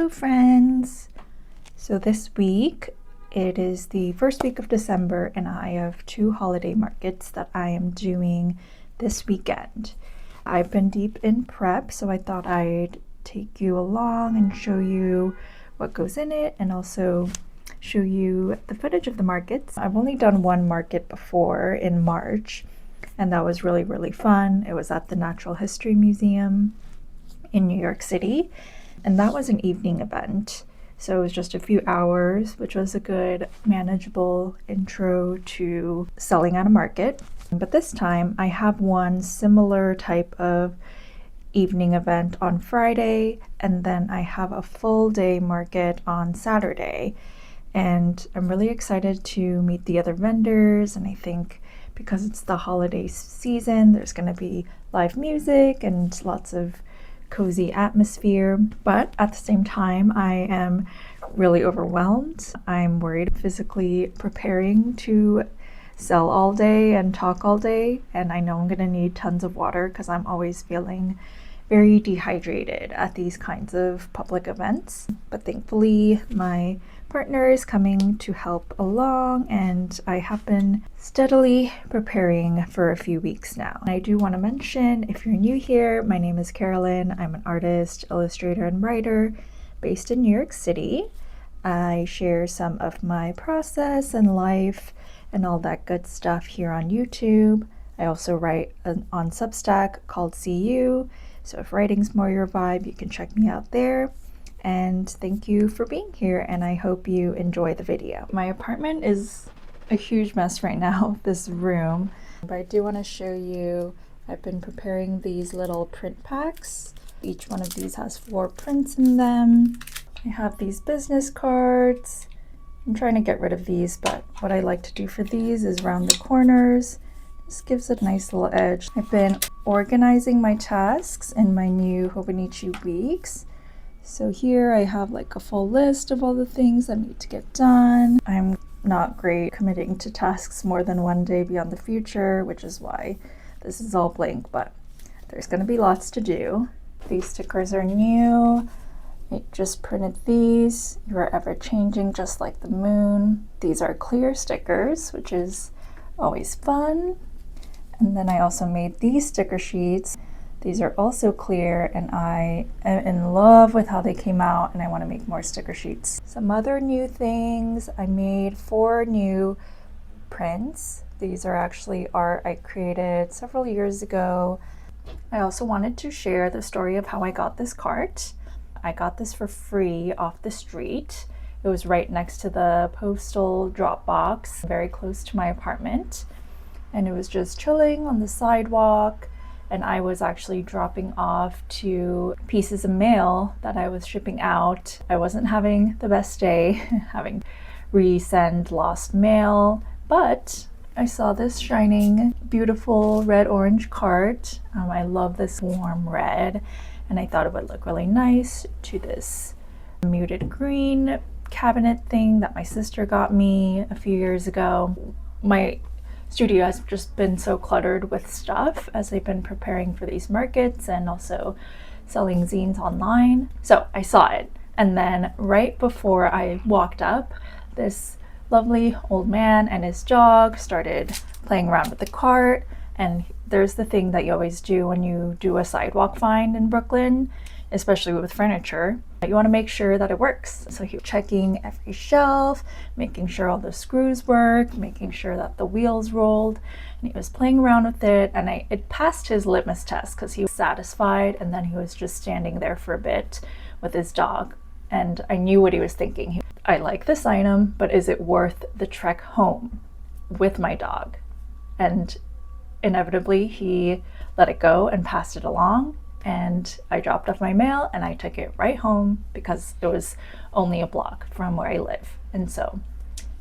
Hello friends! So this week, it is the first week of December and I have 2 holiday markets that I am doing this weekend. I've been deep in prep, so I thought I'd take you along and show you what goes in it and also show you the footage of the markets. I've only done one market before in March, and that was really fun. It was at the Natural History Museum in New York City. And that was an evening event. So it was just a few hours, which was a good, manageable intro to selling at a market. But this time I have one similar type of evening event on Friday, and then I have a full day market on Saturday. And I'm really excited to meet the other vendors, and I think because it's the holiday season, there's going to be live music and lots of cozy atmosphere, but at the same time I am really overwhelmed. I'm worried physically preparing to sell all day and talk all day, and I know I'm gonna need tons of water because I'm always feeling very dehydrated at these kinds of public events. But thankfully my partner is coming to help along, and I have been steadily preparing for a few weeks now. I do want to mention, if you're new here, my name is Carolyn. I'm an artist, illustrator, and writer based in New York City. I share some of my process and life and all that good stuff here on YouTube. I also write on Substack called See You, so if writing's more your vibe, you can check me out there. And thank you for being here, and I hope you enjoy the video. My apartment is a huge mess right now, this room, but I do want to show you, I've been preparing these little print packs. Each one of these has 4 prints in them. I have these business cards. I'm trying to get rid of these, but what I like to do for these is round the corners. This gives it a nice little edge. I've been organizing my tasks in my new Hobonichi weeks. So here I have like a full list of all the things that need to get done. I'm not great committing to tasks more than one day beyond the future, which is why this is all blank, but there's gonna be lots to do. These stickers are new. I just printed these. You are ever changing just like the moon. These are clear stickers, which is always fun. And then I also made these sticker sheets. These are also clear, and I am in love with how they came out, and I want to make more sticker sheets. Some other new things, I made 4 new prints. These are actually art I created several years ago. I also wanted to share the story of how I got this cart. I got this for free off the street. It was right next to the postal drop box, very close to my apartment. And it was just chilling on the sidewalk. And I was actually dropping off 2 pieces of mail that I was shipping out. I wasn't having the best day, having resend lost mail, but I saw this shining, beautiful red-orange cart. I love this warm red, and I thought it would look really nice to this muted green cabinet thing that my sister got me a few years ago. My studio has just been so cluttered with stuff as I've been preparing for these markets and also selling zines online. So I saw it, and then right before I walked up, this lovely old man and his dog started playing around with the cart. And there's the thing that you always do when you do a sidewalk find in Brooklyn, especially with furniture. You want to make sure that it works. So he was checking every shelf, making sure all the screws work, making sure that the wheels rolled, and he was playing around with it, and it passed his litmus test because he was satisfied, and then he was just standing there for a bit with his dog, and I knew what he was thinking. I like this item, but is it worth the trek home with my dog? And inevitably he let it go and passed it along. And I dropped off my mail and I took it right home because it was only a block from where I live. And so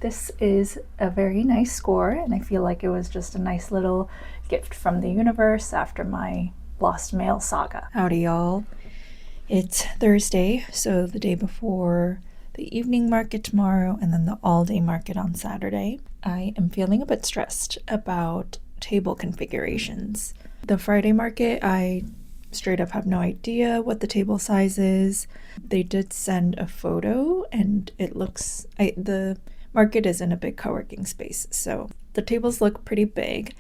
this is a very nice score, and I feel like it was just a nice little gift from the universe after my lost mail saga. Howdy y'all. It's Thursday, so the day before the evening market tomorrow and then the all-day market on Saturday. I am feeling a bit stressed about table configurations. The Friday market, I straight up have no idea what the table size is. They did send a photo, and it looks, the market is in a big co-working space, so the tables look pretty big,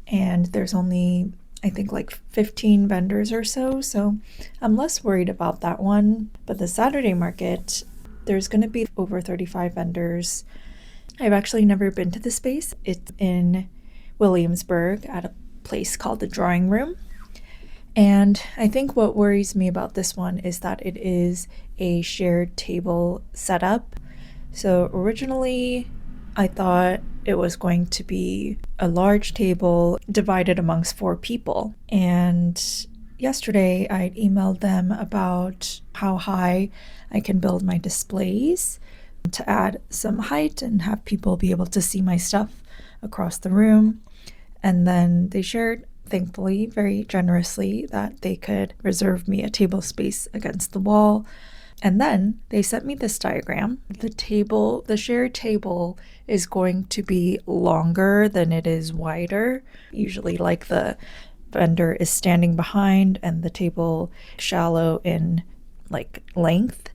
and there's only, I think, like 15 vendors or so I'm less worried about that one. But the Saturday market, there's going to be over 35 vendors. I've actually never been to the space. It's in Williamsburg at a place called the Drawing Room. And I think what worries me about this one is that it is a shared table setup. So originally, I thought it was going to be a large table divided amongst 4 people. And yesterday, I emailed them about how high I can build my displays to add some height and have people be able to see my stuff across the room. And then they shared, thankfully, very generously, that they could reserve me a table space against the wall. And then they sent me this diagram. The shared table is going to be longer than it is wider. Usually, like, the vendor is standing behind and the table shallow in like length,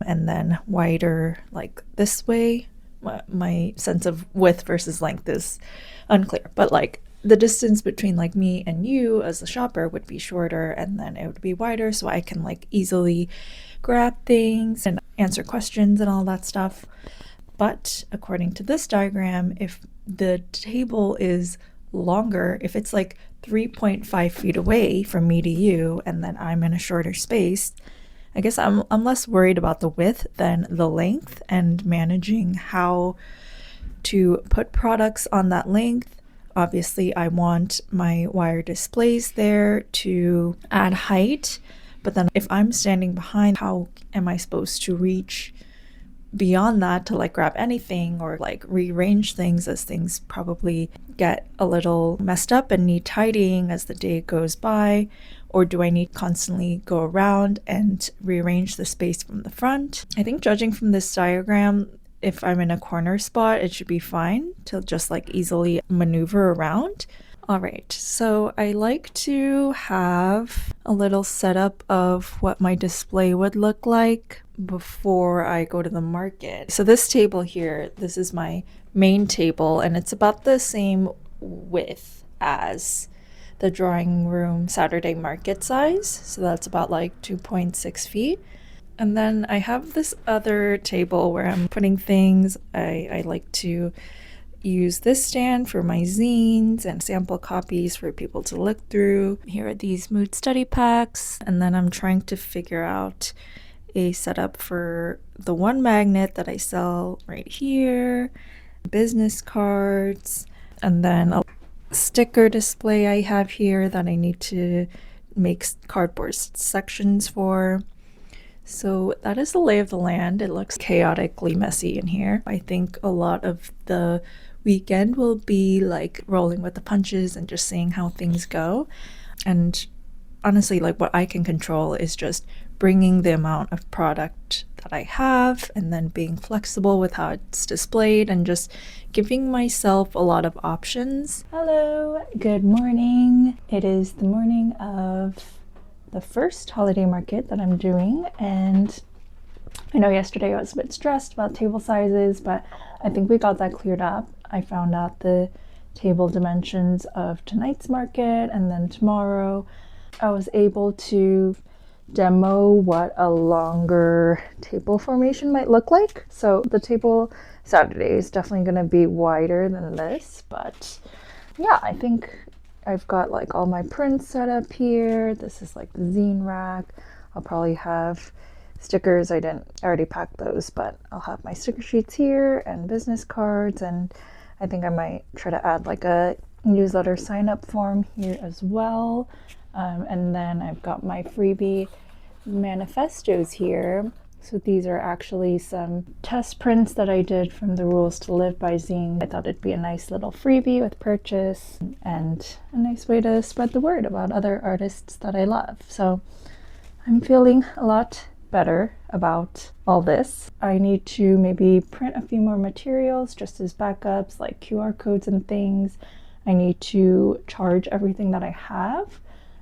and then wider like this way. My sense of width versus length is unclear, but like the distance between like me and you as a shopper would be shorter, and then it would be wider, so I can like easily grab things and answer questions and all that stuff. But according to this diagram, if the table is longer, if it's like 3.5 feet away from me to you, and then I'm in a shorter space, I guess I'm less worried about the width than the length, and managing how to put products on that length. Obviously, I want my wire displays there to add height, but then if I'm standing behind, how am I supposed to reach beyond that to like grab anything or like rearrange things, as things probably get a little messed up and need tidying as the day goes by? Or do I need constantly go around and rearrange the space from the front? I think, judging from this diagram, if I'm in a corner spot, it should be fine to just like easily maneuver around. All right, so I like to have a little setup of what my display would look like before I go to the market. So this table here, this is my main table, and it's about the same width as the Drawing Room Saturday market size. So that's about like 2.6 feet. And then I have this other table where I'm putting things. I like to use this stand for my zines and sample copies for people to look through. Here are these mood study packs. And then I'm trying to figure out a setup for the one magnet that I sell right here, business cards, and then a sticker display I have here that I need to make cardboard sections for. So that is the lay of the land. It looks chaotically messy in here. I think a lot of the weekend will be like rolling with the punches and just seeing how things go. And honestly, like, what I can control is just bringing the amount of product that I have, and then being flexible with how it's displayed, and just giving myself a lot of options. Hello, good morning. It is the morning of the first holiday market that I'm doing, and I know yesterday I was a bit stressed about table sizes, but I think we got that cleared up. I found out the table dimensions of tonight's market, and then tomorrow I was able to demo what a longer table formation might look like. So the table Saturday is definitely going to be wider than this, but yeah, I think I've got like all my prints set up here. This is like the zine rack. I'll probably have stickers. I already packed those, but I'll have my sticker sheets here and business cards, and I think I might try to add like a newsletter sign up form here as well. And then I've got my freebie manifestos here. So these are actually some test prints that I did from the Rules to Live by zine. I thought it'd be a nice little freebie with purchase, and a nice way to spread the word about other artists that I love. So I'm feeling a lot better about all this. I need to maybe print a few more materials just as backups, like QR codes and things. I need to charge everything that I have.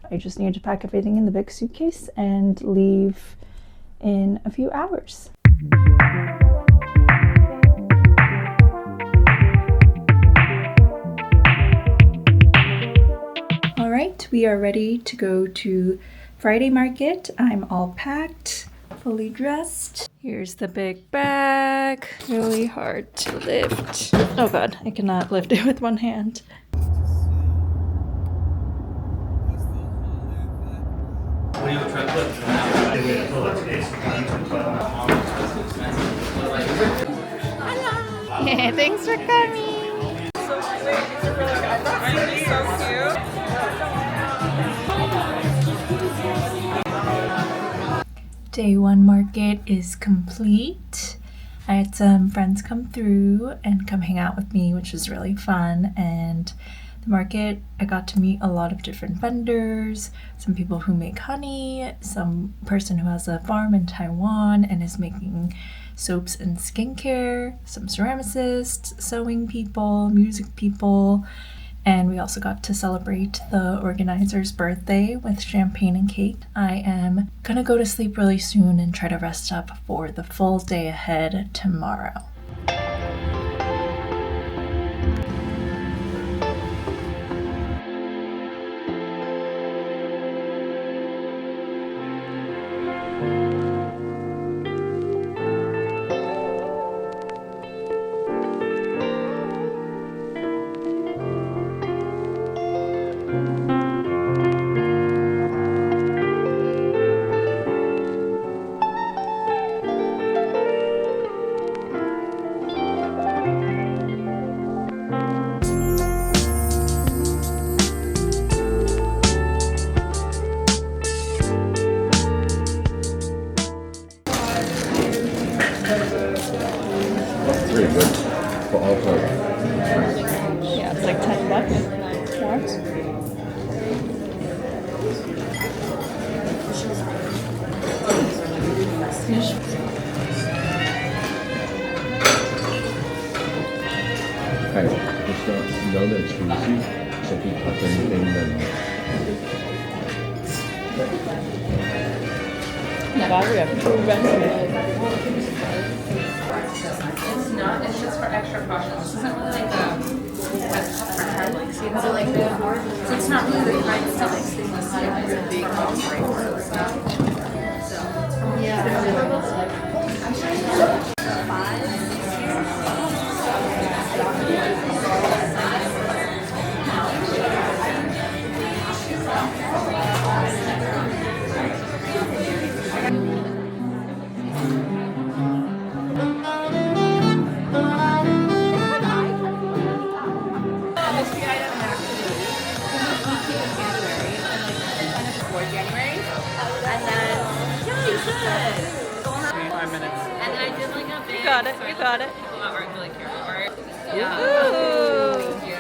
I just need to pack everything in the big suitcase and leave in a few hours. All right, we are ready to go to Friday market. I'm all packed, fully dressed. Here's the big bag, really hard to lift. Oh God, I cannot lift it with one hand. Thanks for coming. Day one market is complete. I had some friends come through and come hang out with me, which was really fun. And the market, I got to meet a lot of different vendors, some people who make honey, some person who has a farm in Taiwan and is making soaps and skincare, some ceramicists, sewing people, music people, and we also got to celebrate the organizer's birthday with champagne and cake. I am gonna go to sleep really soon and try to rest up for the full day ahead tomorrow. Pretty good for all time. Yeah, it's like $10 more. Hey, it's not known as cheesy, so if you touch anything, then It's not, it's just for extra caution. This isn't really like a cup for head, like, see, so like so it's not really the right stuff, like, it's not like a big so it's not. So, yeah. January, and then yeah, you should. 5 minutes. And then I did like a big. You got it. You got it. People that aren't really careful part. Yeah. Ooh. Thank you.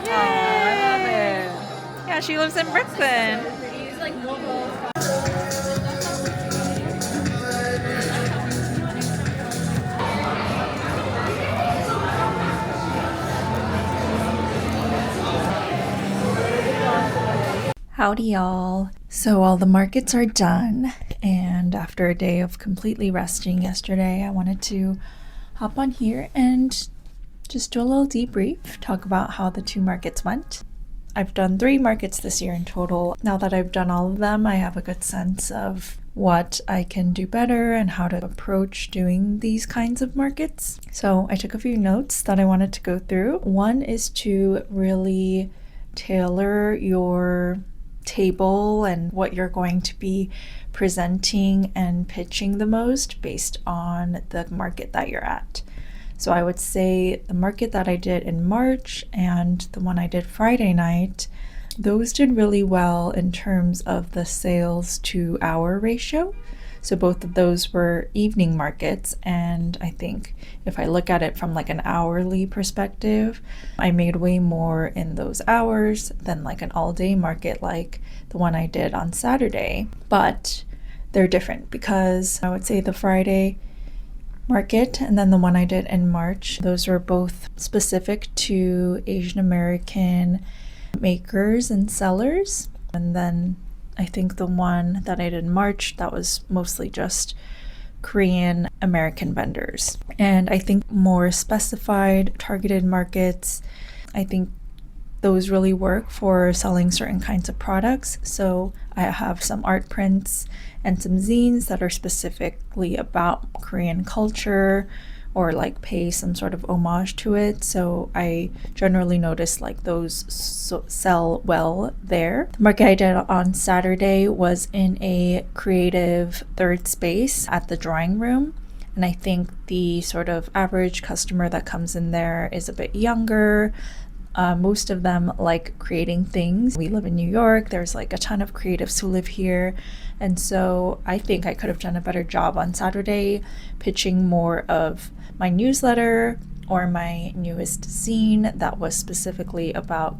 Oh, I love it. Yeah, she lives in Brooklyn. These like local. Howdy, y'all. So all the markets are done, and after a day of completely resting yesterday, I wanted to hop on here and just do a little debrief, talk about how the 2 markets went. I've done 3 markets this year in total. Now that I've done all of them, I have a good sense of what I can do better and how to approach doing these kinds of markets. So I took a few notes that I wanted to go through. One is to really tailor your table and what you're going to be presenting and pitching the most based on the market that you're at. So I would say the market that I did in March and the one I did Friday night, those did really well in terms of the sales to hour ratio. So both of those were evening markets, and I think if I look at it from like an hourly perspective, I made way more in those hours than like an all-day market like the one I did on Saturday. But they're different because I would say the Friday market and then the one I did in March, those were both specific to Asian American makers and sellers. And then I think the one that I did in March, that was mostly just Korean American vendors. And I think more specified, targeted markets, I think those really work for selling certain kinds of products. So I have some art prints and some zines that are specifically about Korean culture or like pay some sort of homage to it. So I generally notice like those sell well there. The market I did on Saturday was in a creative third space at the drawing room. And I think the sort of average customer that comes in there is a bit younger. Most of them like creating things. We live in New York. There's like a ton of creatives who live here. And so I think I could have done a better job on Saturday pitching more of my newsletter or my newest zine that was specifically about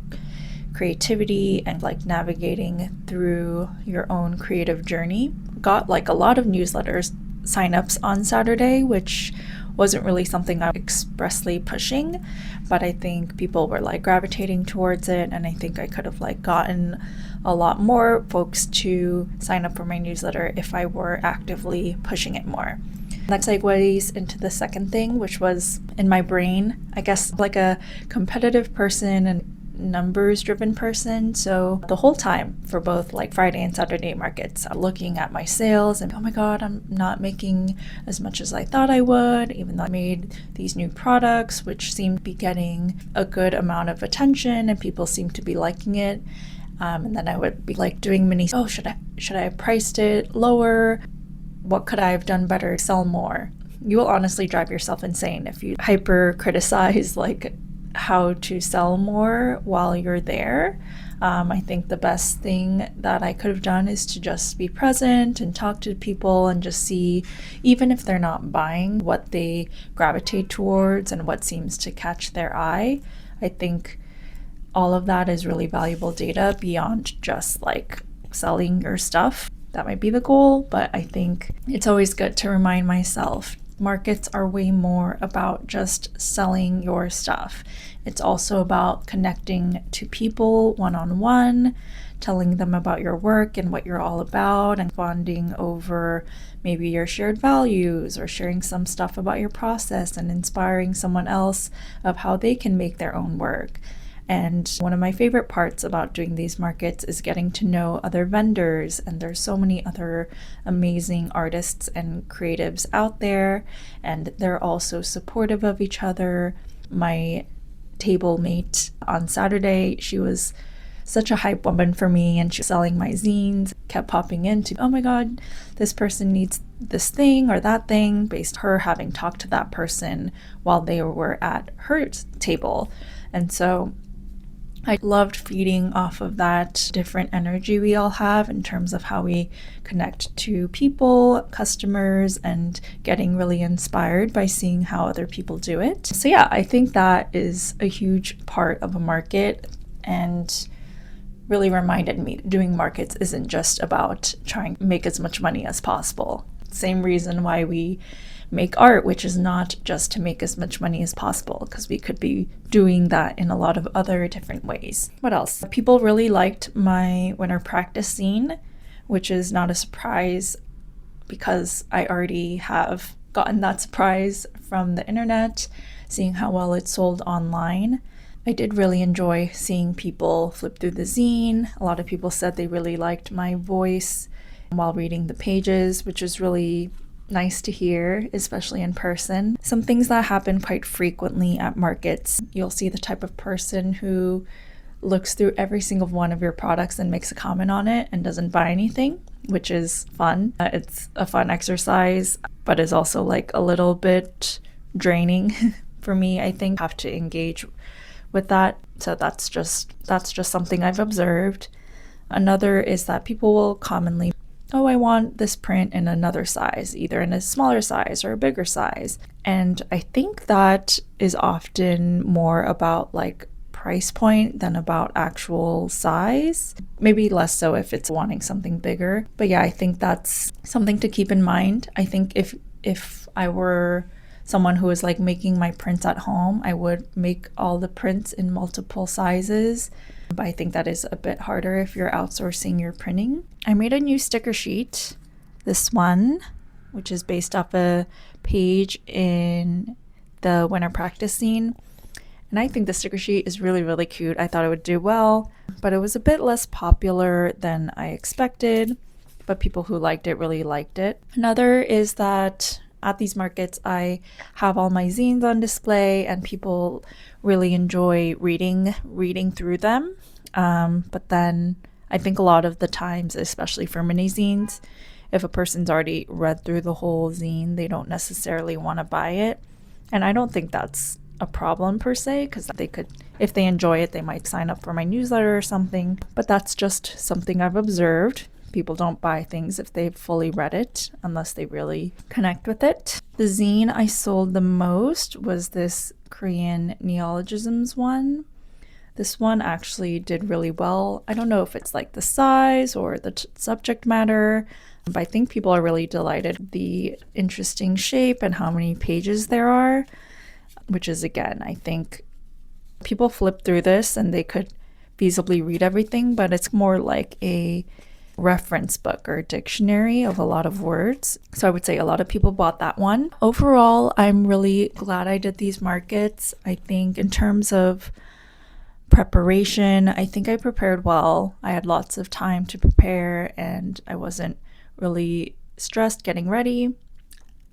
creativity and like navigating through your own creative journey. Got like a lot of newsletters signups on Saturday, which wasn't really something I'm expressly pushing, but I think people were like gravitating towards it, and I think I could have like gotten a lot more folks to sign up for my newsletter if I were actively pushing it more. That segues into the second thing, which was in my brain, I guess like a competitive person and numbers driven person. So the whole time for both like Friday and Saturday markets, looking at my sales and oh my god, I'm not making as much as I thought I would, even though I made these new products which seem to be getting a good amount of attention and people seem to be liking it. And then I would be like doing mini, should I have priced it lower? What could I have done better to sell more? You will honestly drive yourself insane if you hyper criticize like how to sell more while you're there. I think the best thing that I could have done is to just be present and talk to people and just see, even if they're not buying, what they gravitate towards and what seems to catch their eye. I think all of that is really valuable data beyond just like selling your stuff. That might be the goal, but I think it's always good to remind myself markets are way more about just selling your stuff. It's also about connecting to people one-on-one, telling them about your work and what you're all about, and bonding over maybe your shared values or sharing some stuff about your process and inspiring someone else of how they can make their own work. And one of my favorite parts about doing these markets is getting to know other vendors, and there's so many other amazing artists and creatives out there, and they're also supportive of each other. My table mate on Saturday, she was such a hype woman for me, and she was selling my zines, kept popping into, oh my god, this person needs this thing or that thing, based on her having talked to that person while they were at her table. And so I loved feeding off of that different energy we all have in terms of how we connect to people, customers, and getting really inspired by seeing how other people do it. So yeah, I think that is a huge part of a market, and really reminded me doing markets isn't just about trying to make as much money as possible. Same reason why we make art, which is not just to make as much money as possible, because we could be doing that in a lot of other different ways. What else? People really liked my winter practice zine, which is not a surprise because I already have gotten that surprise from the internet, seeing how well it sold online. I did really enjoy seeing people flip through the zine. A lot of people said they really liked my voice while reading the pages, which is really nice to hear, especially in person. Some things that happen quite frequently at markets, you'll see the type of person who looks through every single one of your products and makes a comment on it and doesn't buy anything, which is fun. It's a fun exercise, but is also like a little bit draining for me. I think I have to engage with that. So that's just something I've observed. Another is that people will commonly, I want this print in another size, either in a smaller size or a bigger size. And I think that is often more about like price point than about actual size. Maybe less so if it's wanting something bigger. But yeah, I think that's something to keep in mind. I think if I were someone who was like making my prints at home, I would make all the prints in multiple sizes. But I think that is a bit harder if you're outsourcing your printing. I made a new sticker sheet, this one, which is based off a page in the winter practice scene. And I think the sticker sheet is really, really cute. I thought it would do well, but it was a bit less popular than I expected, but people who liked it really liked it. Another is that at these markets, I have all my zines on display and people really enjoy reading through them. But then I think a lot of the times, especially for mini zines, if a person's already read through the whole zine, they don't necessarily want to buy it. And I don't think that's a problem per se, because they could, if they enjoy it, they might sign up for my newsletter or something. But that's just something I've observed. People don't buy things if they've fully read it unless they really connect with it. The zine I sold the most was this Korean neologisms one. This one actually did really well. I don't know if it's like the size or the subject matter, but I think people are really delighted. The interesting shape and how many pages there are, which is, again, I think people flip through this and they could feasibly read everything, but it's more like a reference book or dictionary of a lot of words. So I would say a lot of people bought that one. Overall, I'm really glad I did these markets. I think in terms of preparation, I think I prepared well. I had lots of time to prepare and I wasn't really stressed getting ready.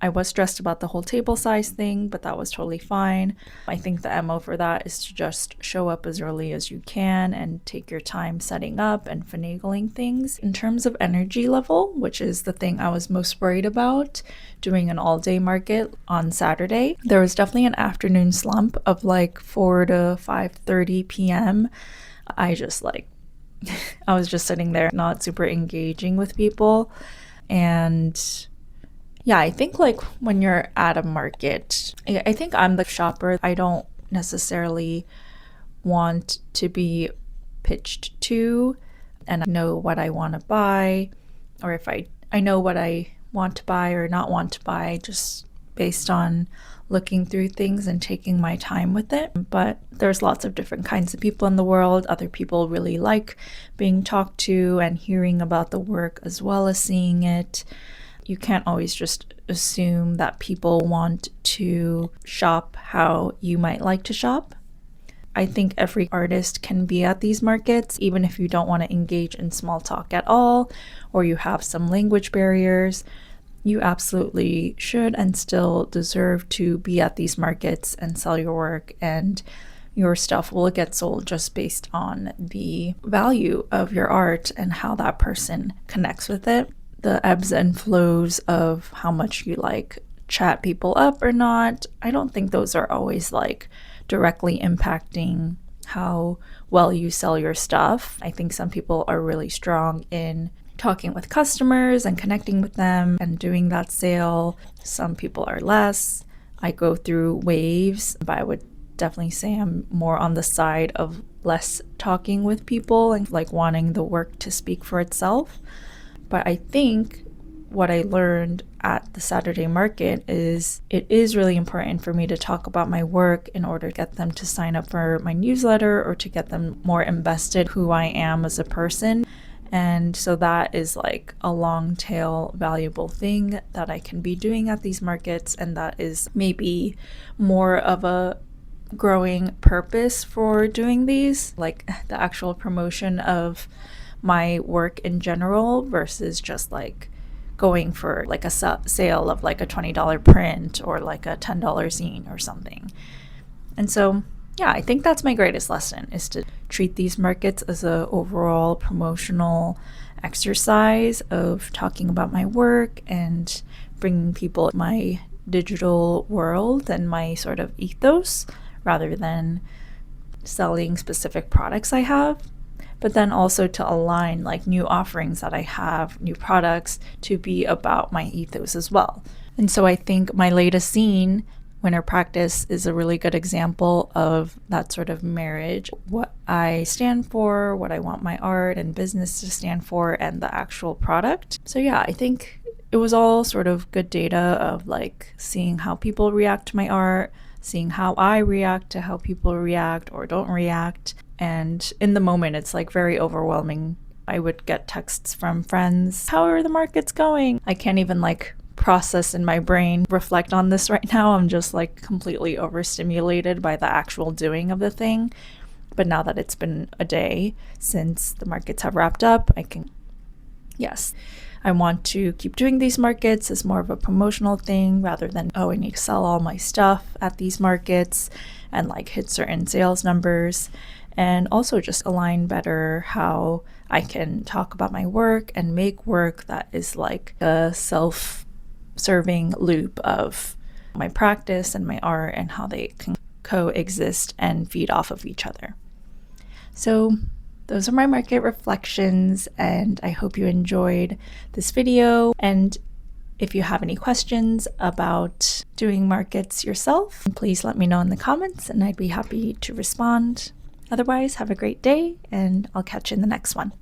I was stressed about the whole table size thing, but that was totally fine. I think the MO for that is to just show up as early as you can and take your time setting up and finagling things. In terms of energy level, which is the thing I was most worried about doing an all-day market on Saturday, there was definitely an afternoon slump of like 4 to 5:30 p.m. I was just sitting there not super engaging with people. And yeah, I think like when you're at a market, I think I'm the shopper. I don't necessarily want to be pitched to and I know what I want to buy, or if I know what I want to buy or not want to buy just based on looking through things and taking my time with it. But there's lots of different kinds of people in the world. Other people really like being talked to and hearing about the work as well as seeing it. You can't always just assume that people want to shop how you might like to shop. I think every artist can be at these markets, even if you don't want to engage in small talk at all, or you have some language barriers. You absolutely should and still deserve to be at these markets and sell your work, and your stuff will get sold just based on the value of your art and how that person connects with it. The ebbs and flows of how much you like chat people up or not, I don't think those are always like directly impacting how well you sell your stuff. I think some people are really strong in talking with customers and connecting with them and doing that sale. Some people are less. I go through waves, but I would definitely say I'm more on the side of less talking with people and like wanting the work to speak for itself. But I think what I learned at the Saturday market is it is really important for me to talk about my work in order to get them to sign up for my newsletter or to get them more invested who I am as a person. And so that is like a long tail valuable thing that I can be doing at these markets, and that is maybe more of a growing purpose for doing these, like the actual promotion of my work in general versus just like going for like a sale of like a $20 print or like a $10 zine or something. And so yeah, I think that's my greatest lesson, is to treat these markets as a overall promotional exercise of talking about my work and bringing people my digital world and my sort of ethos rather than selling specific products I have. But then also to align like new offerings that I have, new products, to be about my ethos as well. And so I think my latest zine, Winter Practice, is a really good example of that sort of marriage. What I stand for, what I want my art and business to stand for, and the actual product. So yeah, I think it was all sort of good data of like seeing how people react to my art, seeing how I react to how people react or don't react. And in the moment, it's like very overwhelming. I would get texts from friends, how are the markets going? I can't even like process in my brain, reflect on this right now. I'm just like completely overstimulated by the actual doing of the thing. But now that it's been a day since the markets have wrapped up, yes, I want to keep doing these markets as more of a promotional thing rather than, oh, I need to sell all my stuff at these markets and like hit certain sales numbers. And also just align better how I can talk about my work and make work that is like a self-serving loop of my practice and my art and how they can coexist and feed off of each other. So those are my market reflections, and I hope you enjoyed this video. And if you have any questions about doing markets yourself, please let me know in the comments and I'd be happy to respond. Otherwise, have a great day and I'll catch you in the next one.